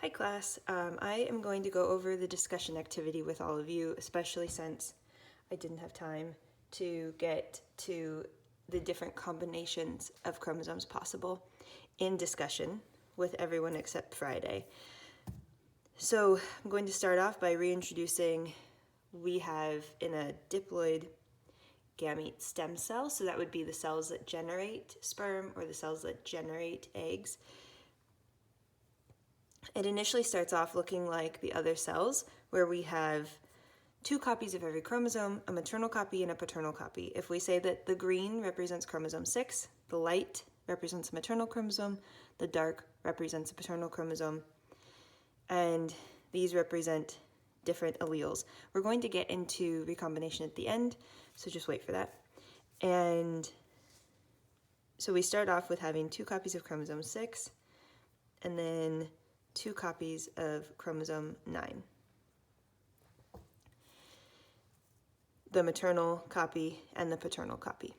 Hi class, I am going to go over the discussion activity with all of you, especially since I didn't have time to get to the different combinations of chromosomes possible in discussion with everyone except Friday. So I'm going to start off by reintroducing, we have in a diploid gamete stem cell, so that would be the cells that generate sperm or the cells that generate eggs. It initially starts off looking like the other cells, where we have two copies of every chromosome, a maternal copy and a paternal copy. If we say that the green represents chromosome 6, the light represents a maternal chromosome, the dark represents a paternal chromosome, and these represent different alleles. We're going to get into recombination at the end, so just wait for that. And so we start off with having two copies of chromosome 6, and then two copies of chromosome 9. The maternal copy and the paternal copy.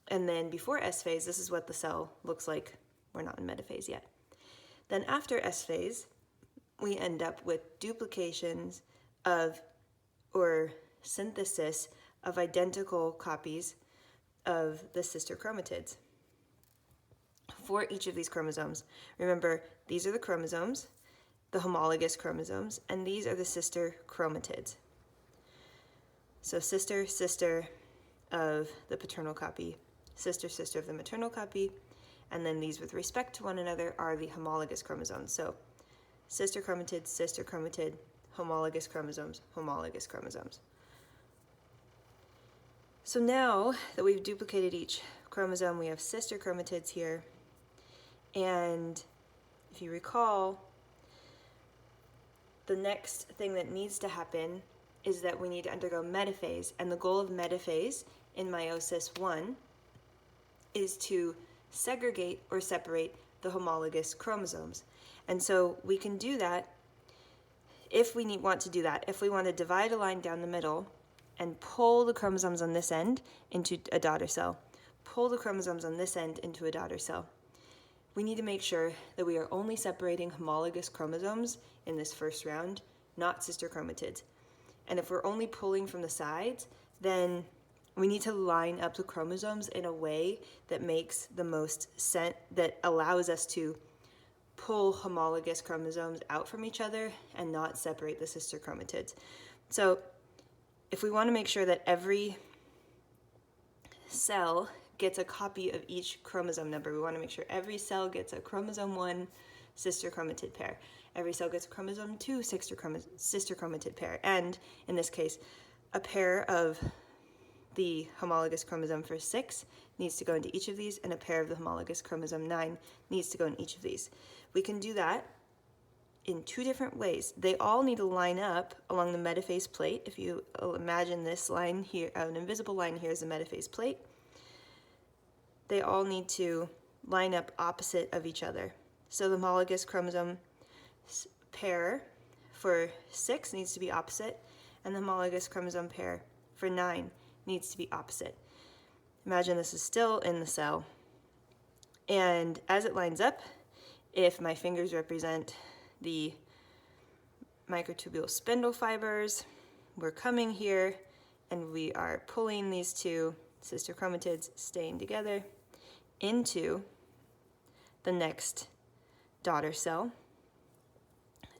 And then before S phase, this is what the cell looks like. We're not in metaphase yet. Then after S phase, we end up with duplications of, or synthesis of identical copies of the sister chromatids for each of these chromosomes. Remember, these are the chromosomes, the homologous chromosomes, and these are the sister chromatids. So sister, sister of the paternal copy, sister, sister of the maternal copy, and then these with respect to one another are the homologous chromosomes. So sister chromatid, homologous chromosomes, homologous chromosomes. So now that we've duplicated each chromosome, we have sister chromatids here. And if you recall, the next thing that needs to happen is that we need to undergo metaphase. And the goal of metaphase in meiosis 1 is to segregate or separate the homologous chromosomes. And so we can do that if we want to do that. If we want to divide a line down the middle and pull the chromosomes on this end into a daughter cell, pull the chromosomes on this end into a daughter cell, we need to make sure that we are only separating homologous chromosomes in this first round, not sister chromatids. And if we're only pulling from the sides, then we need to line up the chromosomes in a way that makes the most sense, that allows us to pull homologous chromosomes out from each other and not separate the sister chromatids. So if we want to make sure that every cell gets a copy of each chromosome number, we want to make sure every cell gets a chromosome 1 sister chromatid pair. Every cell gets a chromosome 2 sister chromatid pair. And in this case, a pair of the homologous chromosome for 6 needs to go into each of these, and a pair of the homologous chromosome 9 needs to go in each of these. We can do that in two different ways. They all need to line up along the metaphase plate. If you imagine this line here, an invisible line here is a metaphase plate. They all need to line up opposite of each other. So the homologous chromosome pair for 6 needs to be opposite, and the homologous chromosome pair for 9 needs to be opposite. Imagine this is still in the cell, and as it lines up, if my fingers represent the microtubule spindle fibers, we're coming here and we are pulling these two sister chromatids staying together into the next daughter cell,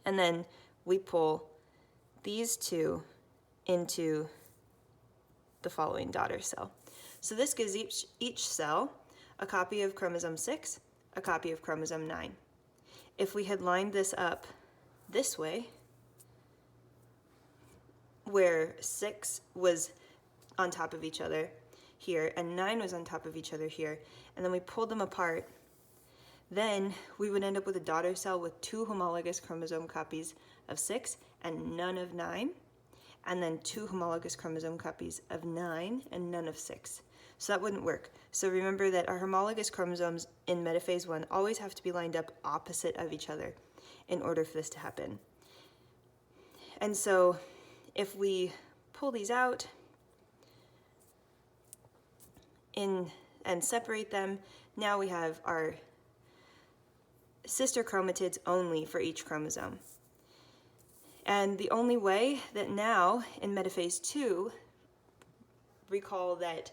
and then we pull these two into the following daughter cell. So this gives each cell a copy of chromosome 6, a copy of chromosome 9. If we had lined this up this way, where 6 was on top of each other here and 9 was on top of each other here, and then we pulled them apart, then we would end up with a daughter cell with 2 homologous chromosome copies of 6 and none of 9, and then 2 homologous chromosome copies of 9 and none of 6. So that wouldn't work. So remember that our homologous chromosomes in metaphase 1 always have to be lined up opposite of each other in order for this to happen. And so if we pull these out and separate them, now we have our sister chromatids only for each chromosome. And the only way that now in metaphase 2, recall that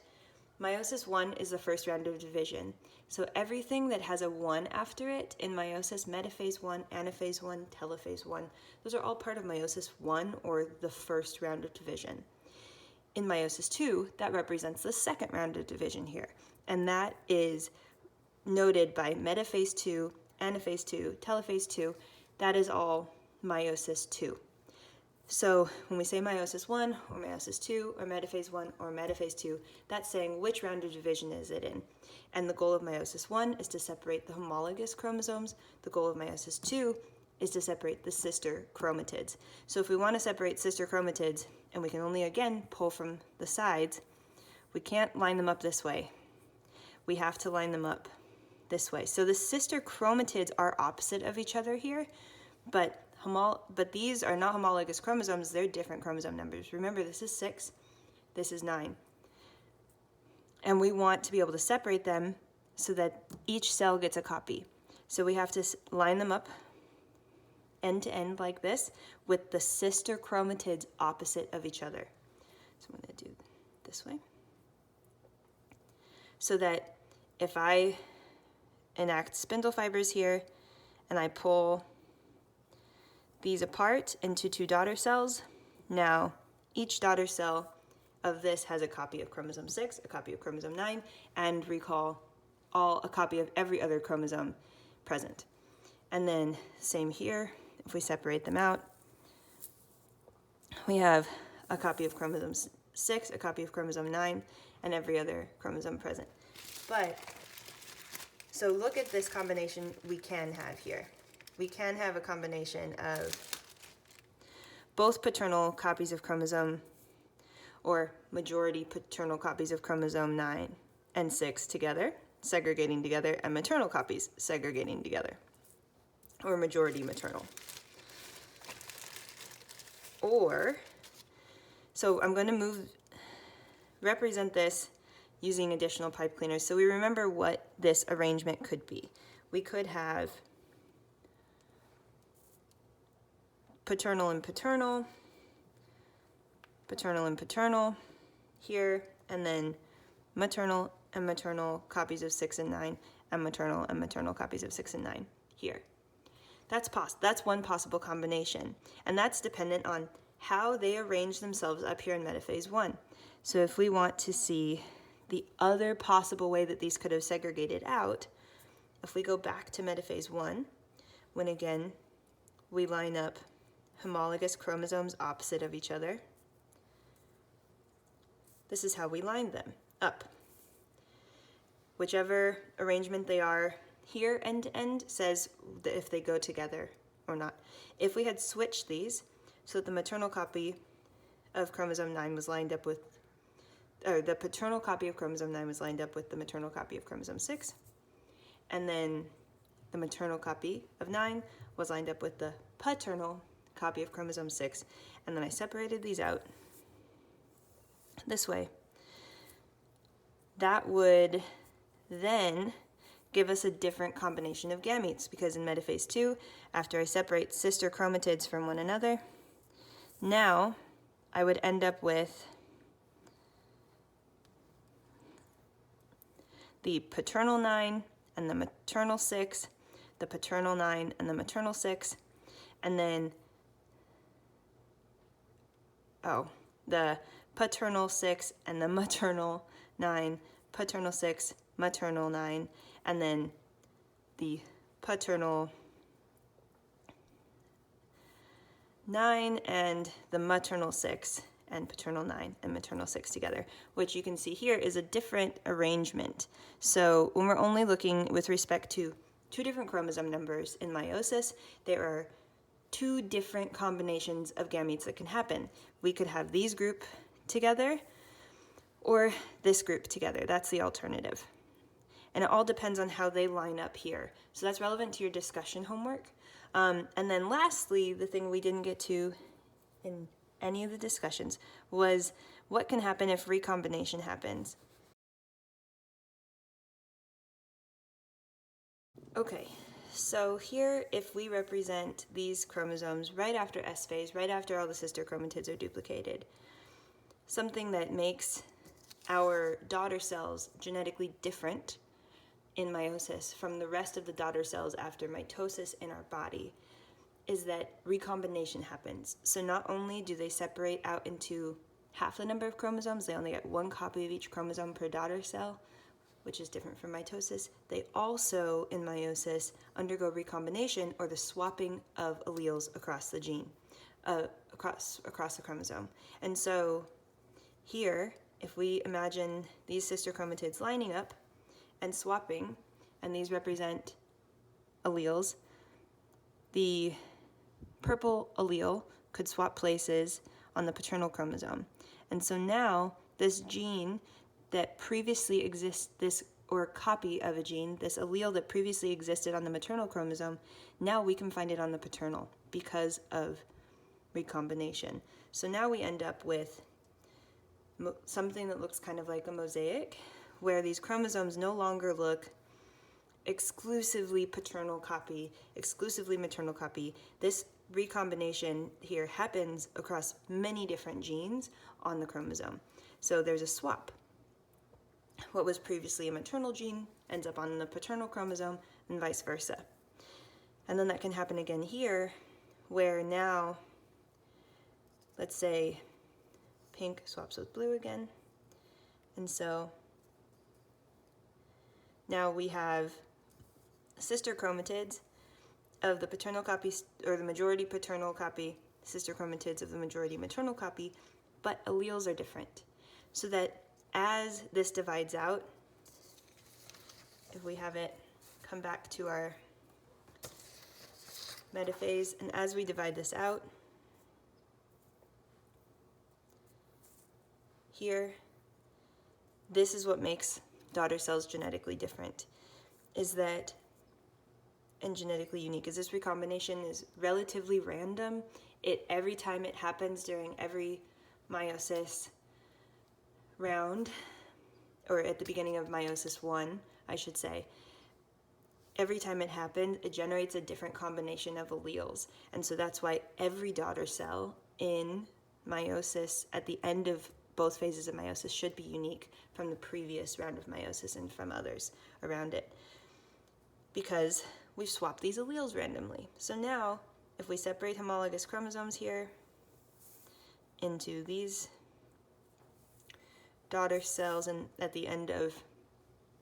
meiosis 1 is the first round of division. So everything that has a 1 after it in meiosis, metaphase 1, anaphase 1, telophase 1, those are all part of meiosis 1 or the first round of division. In meiosis 2, that represents the second round of division here. And that is noted by metaphase 2, anaphase 2, telophase 2. That is all meiosis 2. So when we say meiosis 1 or meiosis 2 or metaphase 1 or metaphase 2, that's saying which round of division is it in. And the goal of meiosis 1 is to separate the homologous chromosomes. The goal of meiosis 2 is to separate the sister chromatids. So if we want to separate sister chromatids, and we can only again pull from the sides, we can't line them up this way. We have to line them up this way. So the sister chromatids are opposite of each other here, but these are not homologous chromosomes, they're different chromosome numbers. Remember, this is 6, this is 9. And we want to be able to separate them so that each cell gets a copy. So we have to line them up end to end like this with the sister chromatids opposite of each other. So I'm going to do this way. So that if I enact spindle fibers here and I pull these apart into 2 daughter cells, now each daughter cell of this has a copy of chromosome 6, a copy of chromosome 9, and recall a copy of every other chromosome present. And then same here, if we separate them out, we have a copy of chromosome 6, a copy of chromosome 9, and every other chromosome present. But, so look at this combination we can have here. We can have a combination of both paternal copies of chromosome, or majority paternal copies of chromosome 9 and 6 together, segregating together, and maternal copies segregating together, or majority maternal. Or, so I'm going to represent this using additional pipe cleaners so we remember what this arrangement could be. We could have paternal and paternal, paternal and paternal here, and then maternal and maternal copies of 6 and 9, and maternal copies of 6 and 9 here. That's one possible combination, and that's dependent on how they arrange themselves up here in metaphase 1. So if we want to see the other possible way that these could have segregated out, if we go back to metaphase 1, when again we line up homologous chromosomes opposite of each other, this is how we line them up. Whichever arrangement they are here end to end says if they go together or not. If we had switched these so that the maternal copy of chromosome 9 was lined up with, or the paternal copy of chromosome 9 was lined up with the maternal copy of chromosome 6, and then the maternal copy of 9 was lined up with the paternal copy of chromosome 6, and then I separated these out this way, that would then give us a different combination of gametes, because in metaphase 2, after I separate sister chromatids from one another, now I would end up with the paternal 9 and the maternal 6, the paternal 9 and the maternal 6, and then, the paternal 6 and the maternal 9, paternal 6, maternal 9, and then the paternal 9 and the maternal 6 and paternal 9 and maternal 6 together, which you can see here is a different arrangement. So when we're only looking with respect to 2 different chromosome numbers in meiosis, there are 2 different combinations of gametes that can happen. We could have these group together or this group together. That's the alternative. And it all depends on how they line up here. So that's relevant to your discussion homework. And then lastly, the thing we didn't get to in any of the discussions was what can happen if recombination happens. Okay, So here, if we represent these chromosomes right after S phase, right after all the sister chromatids are duplicated, something that makes our daughter cells genetically different in meiosis from the rest of the daughter cells after mitosis in our body is that recombination happens. So not only do they separate out into half the number of chromosomes, they only get one copy of each chromosome per daughter cell, which is different from mitosis. They also, in meiosis, undergo recombination, or the swapping of alleles across the gene, across the chromosome. And so here, if we imagine these sister chromatids lining up and swapping, and these represent alleles, the purple allele could swap places on the paternal chromosome. And so now this gene that previously exists, or a copy of a gene, this allele that previously existed on the maternal chromosome, now we can find it on the paternal because of recombination. So now we end up with something that looks kind of like a mosaic, where these chromosomes no longer look exclusively paternal copy, exclusively maternal copy. This recombination here happens across many different genes on the chromosome. So there's a swap. What was previously a maternal gene ends up on the paternal chromosome, and vice versa. And then that can happen again here, where now, let's say pink swaps with blue again. And so now we have sister chromatids of the paternal copy, or the majority paternal copy, sister chromatids of the majority maternal copy, but alleles are different. So that as this divides out, if we have it come back to our metaphase, and as we divide this out, here, this is what makes daughter cells genetically different, is that, and genetically unique, is this recombination is relatively random. Every time it happens during every meiosis round, or at the beginning of meiosis 1, I should say, every time it happens, it generates a different combination of alleles. And so that's why every daughter cell in meiosis, at the end of both phases of meiosis, should be unique from the previous round of meiosis and from others around it, because we've swapped these alleles randomly. So now, if we separate homologous chromosomes here into these daughter cells, and at the end of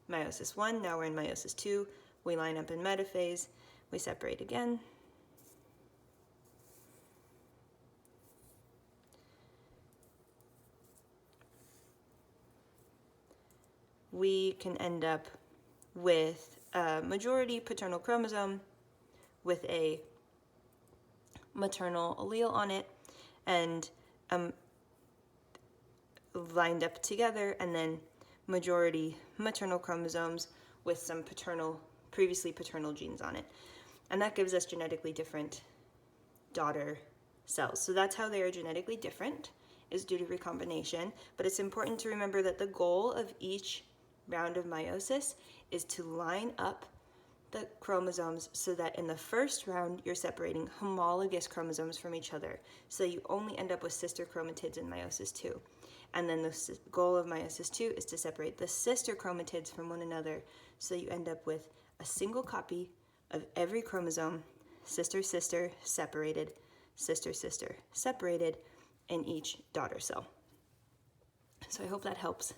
meiosis 1, now we're in meiosis 2, we line up in metaphase, we separate again. We can end up with a majority paternal chromosome with a maternal allele on it, and lined up together, and then majority maternal chromosomes with some previously paternal genes on it. And that gives us genetically different daughter cells. So that's how they are genetically different, is due to recombination. But it's important to remember that the goal of each round of meiosis is to line up the chromosomes so that in the first round you're separating homologous chromosomes from each other, so you only end up with sister chromatids in meiosis 2. And then the goal of meiosis 2 is to separate the sister chromatids from one another, so you end up with a single copy of every chromosome, sister, sister, separated, sister, sister, separated, in each daughter cell. So I hope that helps.